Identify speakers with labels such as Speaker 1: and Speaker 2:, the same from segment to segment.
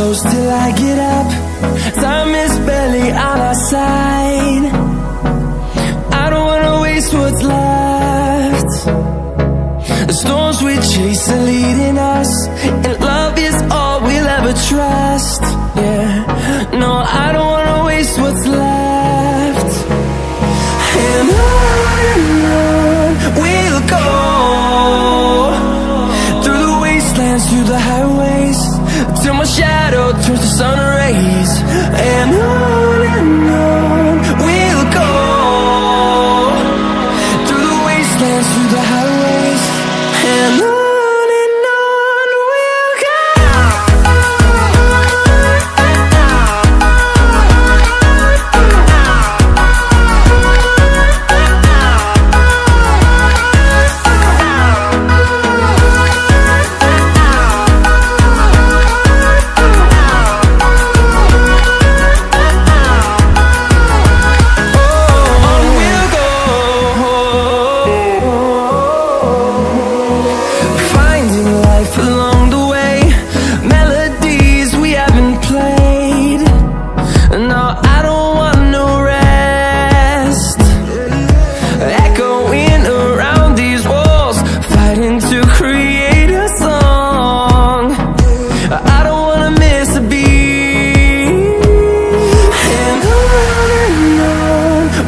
Speaker 1: close till I get up. Time is barely on our side. I don't wanna waste what's left. The storms we chase are leading us, and love is all we'll ever trust. Yeah, no, I don't wanna waste what's left. And on we'll go, through the wastelands, through the highways, till my shadow turns to sun rays. And on we'll go, through the wastelands, through the highways, and on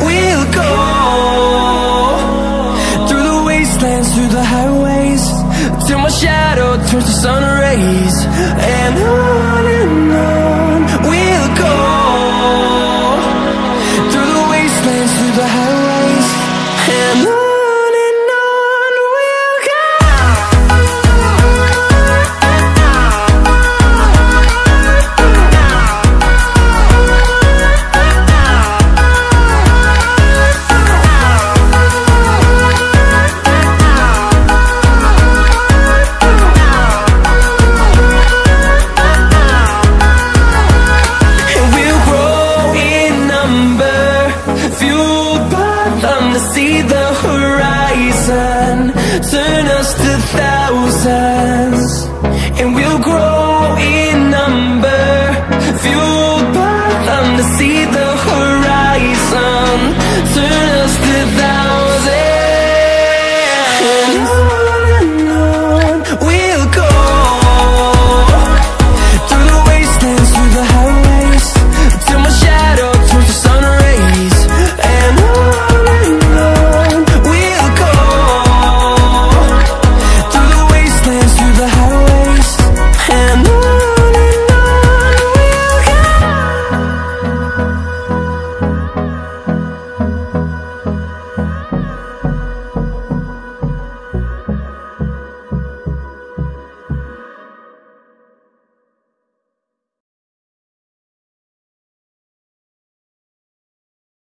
Speaker 1: we'll go. Through the highways, till my shadow turns to sun rays. And on we'll go, through the wastelands, through the highways, and on we'll go. See the horizon, turn us to thousands, and we'll grow in number, fueled by them to see the horizon, turn